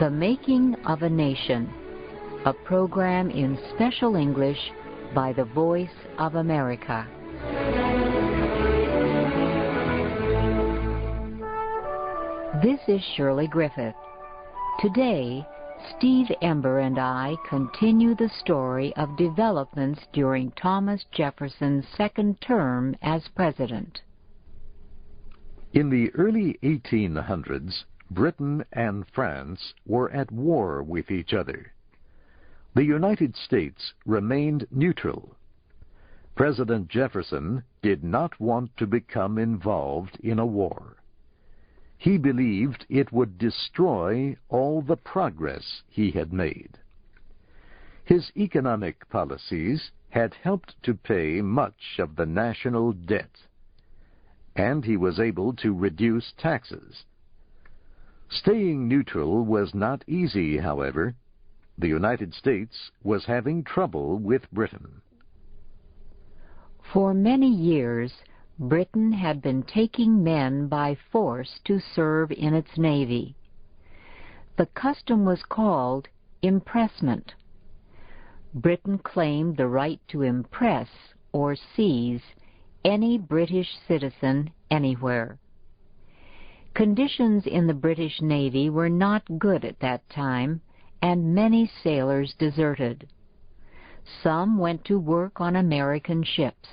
The Making of a Nation, a program in special English by the Voice of America. This is Shirley Griffith. Today, Steve Ember and I continue the story of developments during Thomas Jefferson's second term as president. In the early 1800s, Britain and France were at war with each other. The United States remained neutral. President Jefferson did not want to become involved in a war. He believed it would destroy all the progress he had made. His economic policies had helped to pay much of the national debt, and he was able to reduce taxes. Staying neutral was not easy, however. The United States was having trouble with Britain. For many years, Britain had been taking men by force to serve in its navy. The custom was called impressment. Britain claimed the right to impress or seize any British citizen anywhere. Conditions in the British Navy were not good at that time, and many sailors deserted. Some went to work on American ships.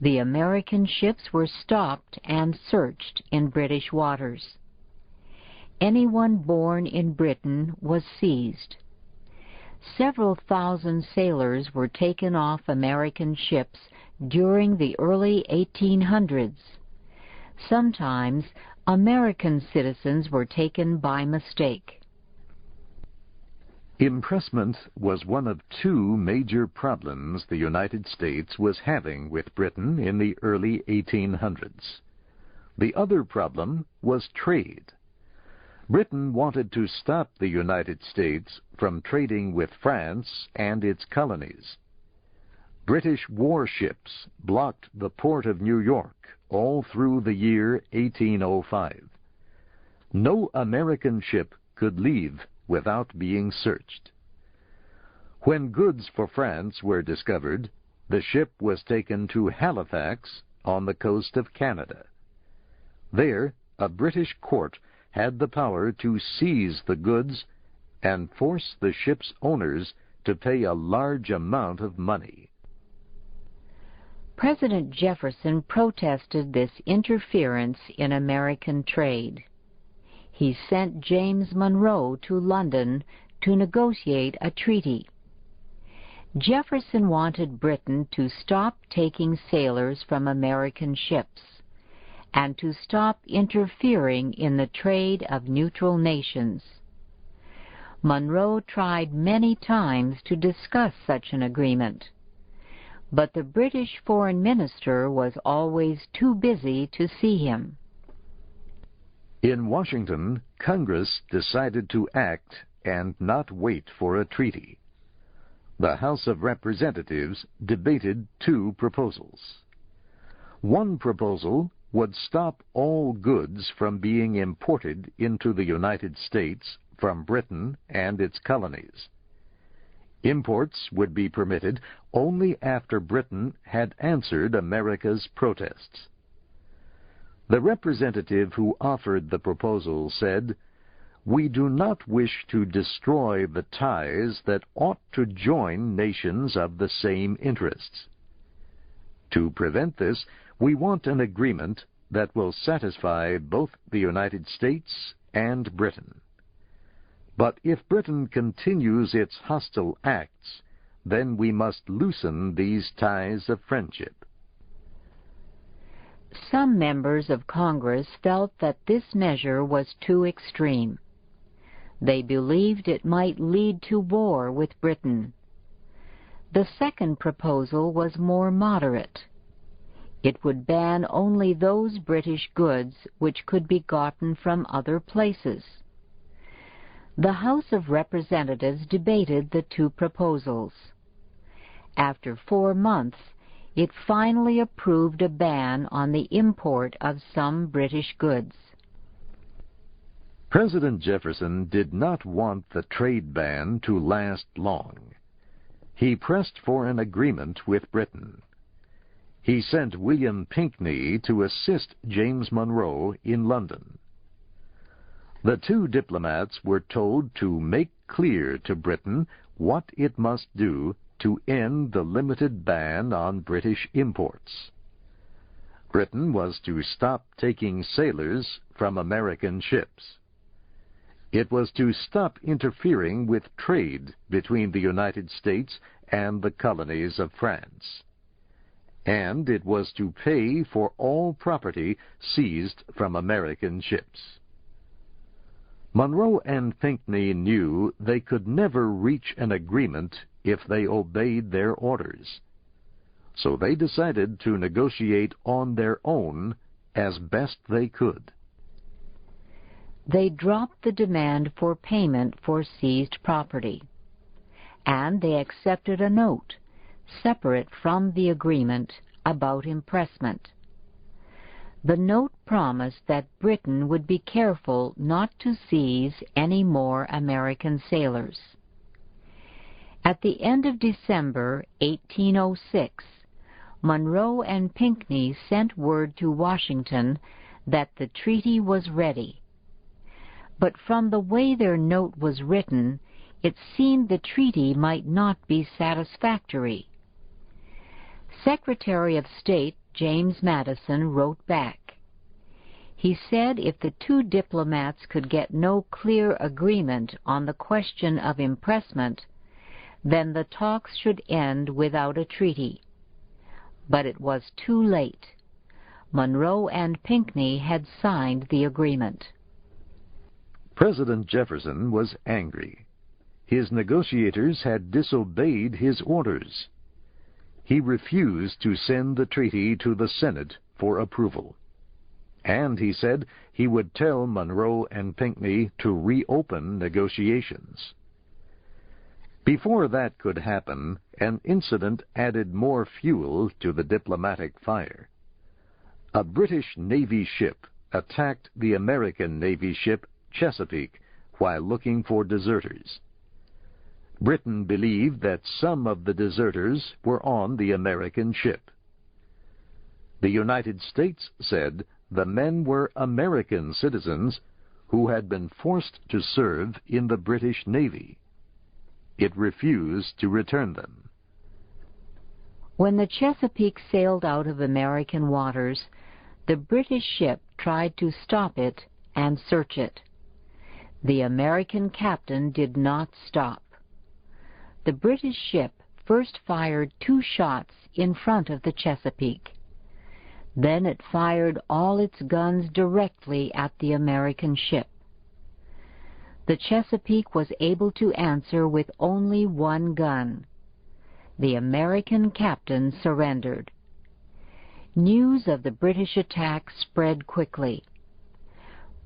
The American ships were stopped and searched in British waters. Anyone born in Britain was seized. Several thousand sailors were taken off American ships during the early 1800s. Sometimes American citizens were taken by mistake. Impressment was one of two major problems the United States was having with Britain in the early 1800s. The other problem was trade. Britain wanted to stop the United States from trading with France and its colonies. British warships blocked the port of New York all through the year 1805. No American ship could leave without being searched. When goods for France were discovered, the ship was taken to Halifax on the coast of Canada. There, a British court had the power to seize the goods and force the ship's owners to pay a large amount of money. President Jefferson protested this interference in American trade. He sent James Monroe to London to negotiate a treaty. Jefferson wanted Britain to stop taking sailors from American ships and to stop interfering in the trade of neutral nations. Monroe tried many times to discuss such an agreement, but the British foreign minister was always too busy to see him. In Washington, Congress decided to act and not wait for a treaty. The House of Representatives debated two proposals. One proposal would stop all goods from being imported into the United States from Britain and its colonies. Imports would be permitted only after Britain had answered America's protests. The representative who offered the proposal said, "We do not wish to destroy the ties that ought to join nations of the same interests. To prevent this, we want an agreement that will satisfy both the United States and Britain. But if Britain continues its hostile acts, then we must loosen these ties of friendship." Some members of Congress felt that this measure was too extreme. They believed it might lead to war with Britain. The second proposal was more moderate. It would ban only those British goods which could be gotten from other places. The House of Representatives debated the two proposals. After 4 months, it finally approved a ban on the import of some British goods. President Jefferson did not want the trade ban to last long. He pressed for an agreement with Britain. He sent William Pinckney to assist James Monroe in London. The two diplomats were told to make clear to Britain what it must do to end the limited ban on British imports. Britain was to stop taking sailors from American ships. It was to stop interfering with trade between the United States and the colonies of France. And it was to pay for all property seized from American ships. Monroe and Pinckney knew they could never reach an agreement if they obeyed their orders. So they decided to negotiate on their own as best they could. They dropped the demand for payment for seized property, and they accepted a note, separate from the agreement, about impressment. The note promised that Britain would be careful not to seize any more American sailors. At the end of December 1806, Monroe and Pinckney sent word to Washington that the treaty was ready. But from the way their note was written, it seemed the treaty might not be satisfactory. Secretary of State James Madison wrote back. He said if the two diplomats could get no clear agreement on the question of impressment, then the talks should end without a treaty. But it was too late. Monroe and Pinckney had signed the agreement. President Jefferson was angry. His negotiators had disobeyed his orders. He refused to send the treaty to the Senate for approval. And he said he would tell Monroe and Pinckney to reopen negotiations. Before that could happen, an incident added more fuel to the diplomatic fire. A British Navy ship attacked the American Navy ship Chesapeake while looking for deserters. Britain believed that some of the deserters were on the American ship. The United States said the men were American citizens who had been forced to serve in the British Navy. It refused to return them. When the Chesapeake sailed out of American waters, the British ship tried to stop it and search it. The American captain did not stop. The British ship first fired 2 shots in front of the Chesapeake. Then it fired all its guns directly at the American ship. The Chesapeake was able to answer with only 1 gun. The American captain surrendered. News of the British attack spread quickly.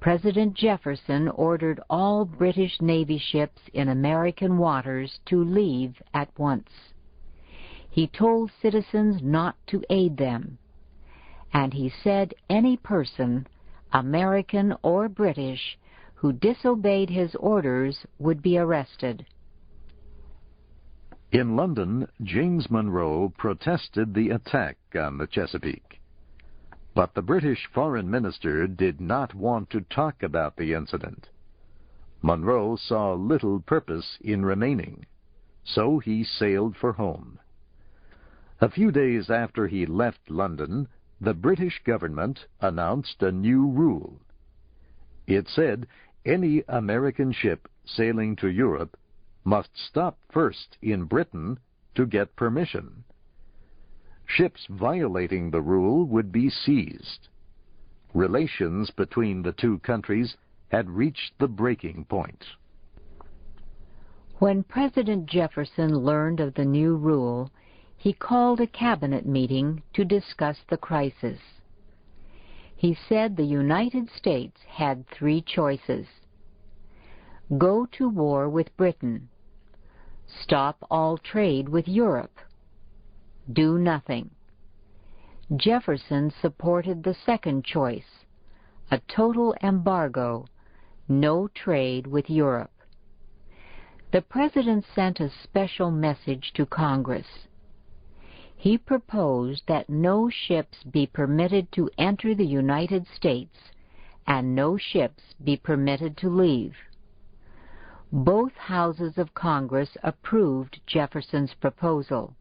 President Jefferson ordered all British Navy ships in American waters to leave at once. He told citizens not to aid them, and he said any person, American or British, who disobeyed his orders would be arrested. In London, James Monroe protested the attack on the Chesapeake. But the British Foreign Minister did not want to talk about the incident. Monroe saw little purpose in remaining, so he sailed for home. A few days after he left London, the British government announced a new rule. It said any American ship sailing to Europe must stop first in Britain to get permission. Ships violating the rule would be seized. Relations between the two countries had reached the breaking point. When President Jefferson learned of the new rule, he called a cabinet meeting to discuss the crisis. He said the United States had 3 choices: go to war with Britain, stop all trade with Europe, do nothing. Jefferson supported the second choice, a total embargo, no trade with Europe. The President sent a special message to Congress. He proposed that no ships be permitted to enter the United States and no ships be permitted to leave. Both houses of Congress approved Jefferson's proposal.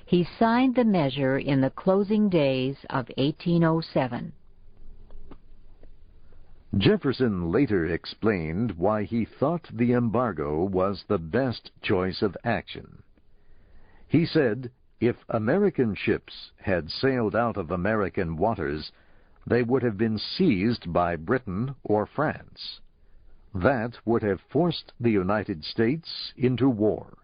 He signed the measure in the closing days of 1807. Jefferson later explained why he thought the embargo was the best choice of action. He said, if American ships had sailed out of American waters, they would have been seized by Britain or France. That would have forced the United States into war.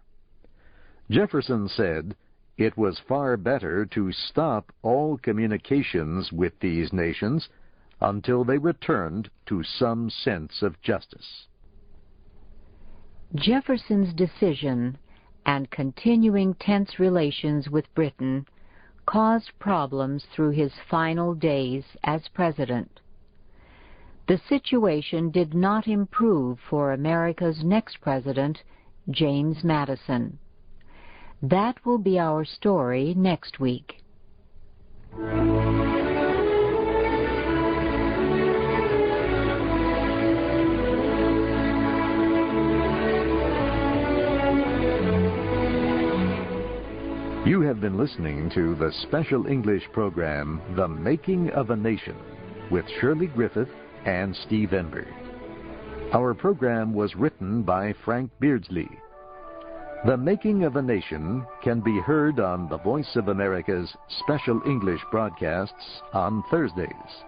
Jefferson said it was far better to stop all communications with these nations until they returned to some sense of justice. Jefferson's decision and continuing tense relations with Britain caused problems through his final days as president. The situation did not improve for America's next president, James Madison. That will be our story next week. You have been listening to the special English program, The Making of a Nation, with Shirley Griffith and Steve Enberg. Our program was written by Frank Beardsley. The Making of a Nation can be heard on the Voice of America's special English broadcasts on Thursdays.